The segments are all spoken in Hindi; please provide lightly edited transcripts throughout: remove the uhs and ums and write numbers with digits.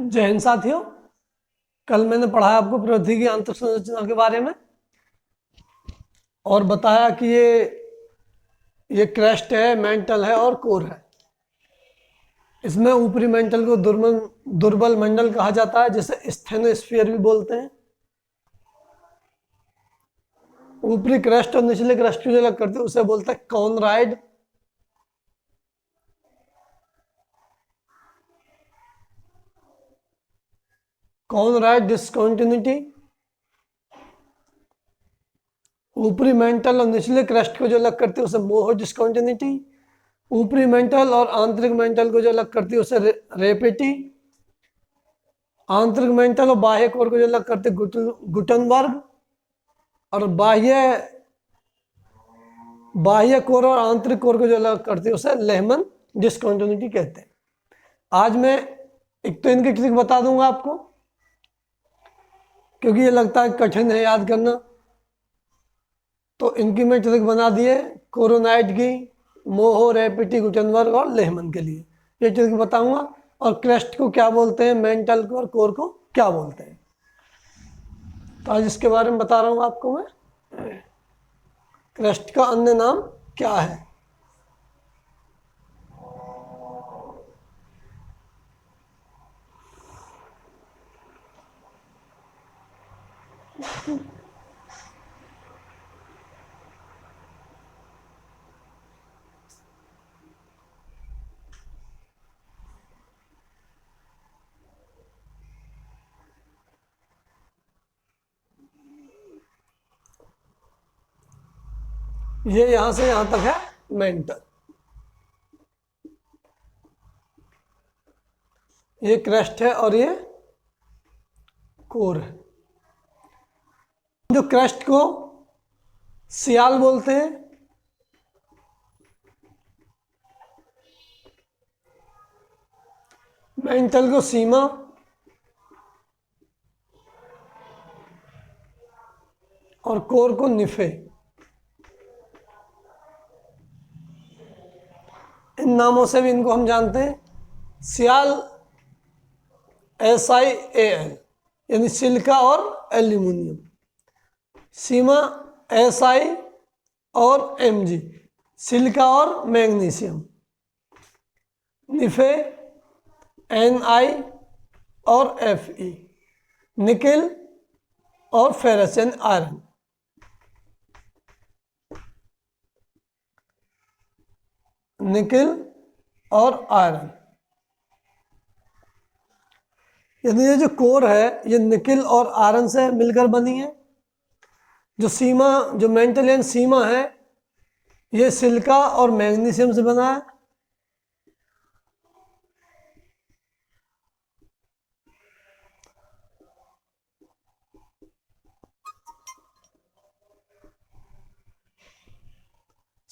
जय हिंद साथियों। कल मैंने पढ़ा आपको पृथ्वी की आंतरिक संरचना के बारे में और बताया कि ये क्रस्ट है, मेंटल है और कोर है। इसमें ऊपरी मेंटल को दुर्बल मंडल कहा जाता है, जिसे स्थेनोस्फीयर भी बोलते हैं। ऊपरी क्रस्ट और निचले क्रस्ट को जो अलग करते हैं उसे बोलते हैं कॉनराइड। कॉनराइड डिस्कंटिन्यूटी। ऊपरी मेंटल और निचले क्रस्ट को जो अलग करती है उसे मोहो डिस्कंटिन्यूटी। ऊपरी मेंटल और आंतरिक मेंटल को जो अलग करती है उसे रेपेटी। आंतरिक मेंटल और बाह्य कोर को जो अलग करते गुटनबर्ग। और बाह्य कोर और आंतरिक कोर को जो अलग करते हैं उसे लेहमन डिस्कंटिन्यूटी कहते हैं। आज मैं एक तो इनकी ट्रिक बता दूंगा आपको, क्योंकि ये लगता है कठिन है याद करना, तो इनकी मैं ट्रिक बना दी है कोरोनाइट की, मोहो, रेपिटी, गुटनबर्ग और लेहमन के लिए। ये ट्रिक बताऊंगा। और क्रस्ट को क्या बोलते हैं, मेंटल को और कोर को क्या बोलते हैं, तो आज इसके बारे में बता रहा हूं आपको मैं। क्रस्ट का अन्य नाम क्या है? ये यहां से यहां तक है मेंटल। ये क्रस्ट है और ये कोर है। जो क्रस्ट को सियाल बोलते हैं, मेंटल को सीमा, और कोर को निफे। इन नामों से भी इनको हम जानते हैं। सियाल SiAl यानी सिलिका और एल्यूमिनियम। सीमा Si और Mg सिलिका और मैग्नीशियम। निफे Ni और Fe निकेल और फेरस यानी आयरन। निकेल और आयरन यानी ये जो कोर है ये निकेल और आयरन से मिलकर बनी है। जो मेंटल यानी सीमा है ये सिलिका और मैग्नीशियम से बना है।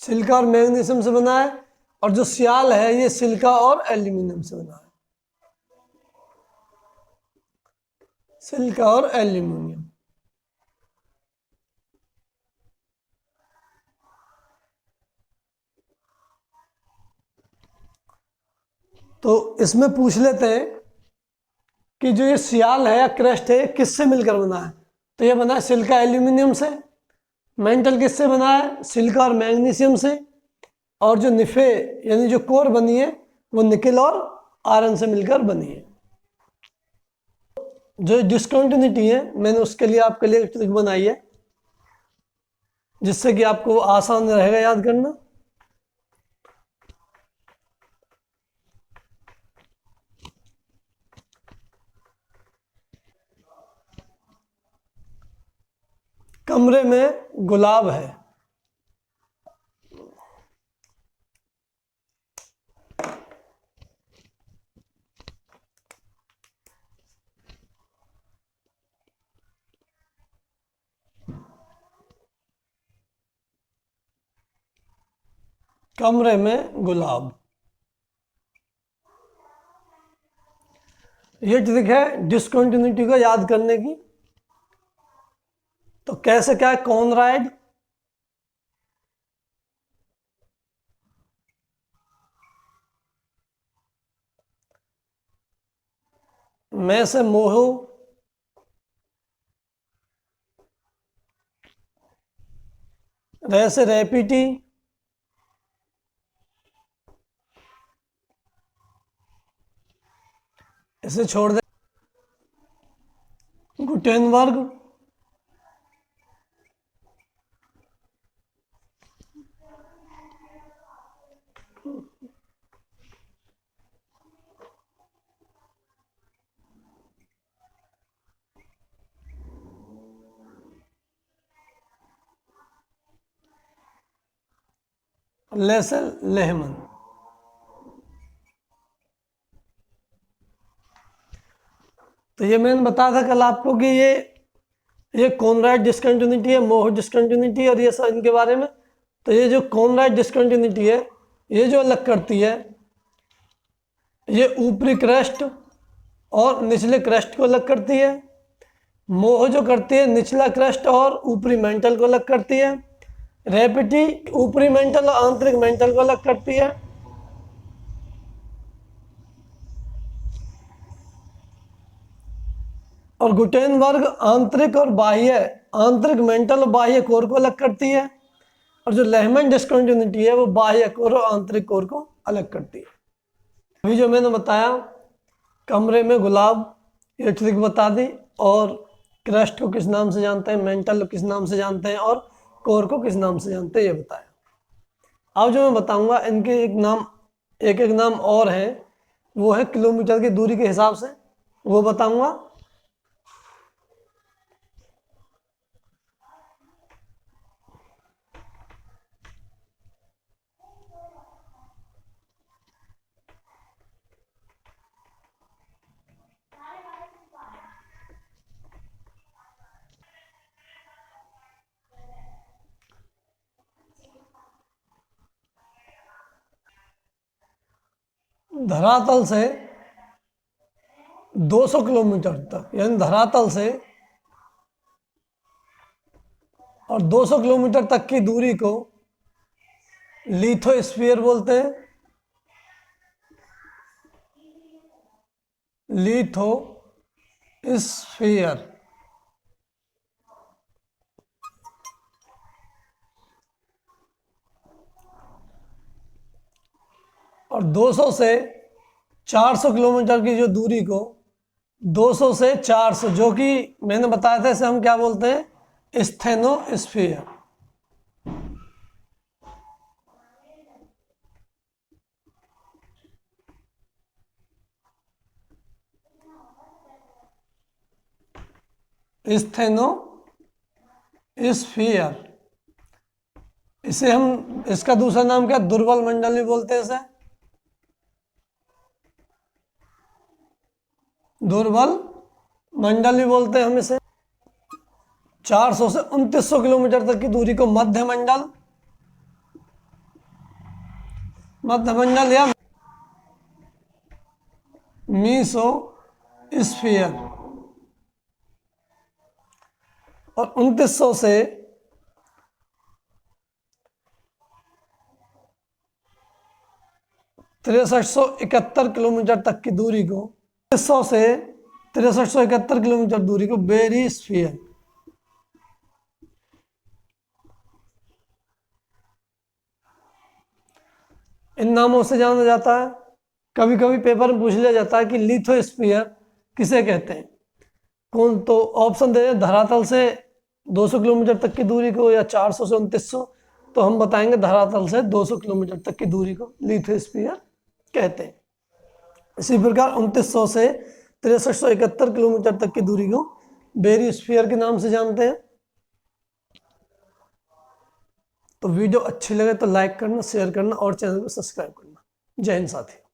सिलिका और मैग्नीशियम से बना है। और जो सियाल है ये सिलिका और एल्यूमिनियम से बना है। सिलिका और एल्यूमिनियम। तो इसमें पूछ लेते हैं कि जो ये सियाल है या क्रस्ट है किससे मिलकर बना है। तो ये बना है सिलिका एल्यूमिनियम से। मेंटल किससे बना है? सिलिका और मैग्नीशियम से। और जो निफे यानी जो कोर बनी है वो निकेल और आयरन से मिलकर बनी है। जो डिस्कंटिन्यूटी है मैंने उसके लिए आपके लिए एक ट्रिक बनाई है, जिससे कि आपको आसान रहेगा याद करना। कमरे में गुलाब है। कमरे में गुलाब। ये ट्रिक है डिस्कंटिन्यूटी को याद करने की। तो कैसे क्या है? कॉनराइड मैं से मोह, रह से रैपिटी, इसे छोड़ दे। Gutenberg, लेसल Lehmann. तो ये मैंने बताया था कल आपको कि ये कॉनराड डिस्कंटिन्यूटी है, मोह डिस्कंटिन्यूटी और ये सब इनके बारे में। तो ये जो कॉनराड डिस्कंटिन्यूटी है, ये जो अलग करती है, ये ऊपरी क्रस्ट और निचले क्रस्ट को अलग करती है। मोह जो करती है निचला क्रस्ट और ऊपरी मेंटल को अलग करती है। रैपिटी ऊपरी मेंटल और आंतरिक मेंटल को अलग करती है। और गुटेनबर्ग आंतरिक और बाह्य, आंतरिक मेंटल और बाह्य कोर को अलग करती है। और जो लेहमन डिस्कंटिन्यूटी है वो बाह्य कोर और आंतरिक कोर को अलग करती है। अभी जो मैंने बताया कमरे में गुलाब, ये ट्रिक बता दी, और क्रस्ट को किस नाम से जानते हैं, मेंटल को किस नाम से जानते हैं, और कोर को किस नाम से जानते हैं, ये बताया। अब जो मैं बताऊंगा इनके एक एक नाम और है, वो है किलोमीटर की दूरी के हिसाब से, वो बताऊंगा। धरातल से 200 किलोमीटर तक, यानी धरातल से और 200 किलोमीटर तक की दूरी को लिथोस्फीयर बोलते हैं। लिथोस्फीयर। और 200 से 400 किलोमीटर की जो दूरी को, 200 से 400, जो कि मैंने बताया था, इसे हम क्या बोलते हैं, स्थेनोस्फीयर। स्थेनोस्फीयर। इसे हम, इसका दूसरा नाम क्या, दुर्बल मंडल भी बोलते हैं इसे, दुर्बल मंडल भी बोलते हैं हम इसे। 400 से 2900 किलोमीटर तक की दूरी को मध्य मंडल, या मीसोस्फीयर। और 2900 से 6371 किलोमीटर तक की दूरी को, 2900 से 6371 किलोमीटर दूरी को बेरिस्फीयर। इन नामों से जाना जाता है। कभी कभी पेपर में पूछ लिया जाता है कि लिथोस्फीयर किसे कहते हैं, कौन, तो ऑप्शन दे, धरातल से 200 किलोमीटर तक की दूरी को या 400 से 2900, तो हम बताएंगे धरातल से 200 किलोमीटर तक की दूरी को लिथोस्फीयर कहते हैं। इसी प्रकार 2900 से 6371 किलोमीटर तक की दूरी को बेरिस्फीयर के नाम से जानते हैं। तो वीडियो अच्छी लगे तो लाइक करना, शेयर करना और चैनल को सब्सक्राइब करना। जय हिंद साथी।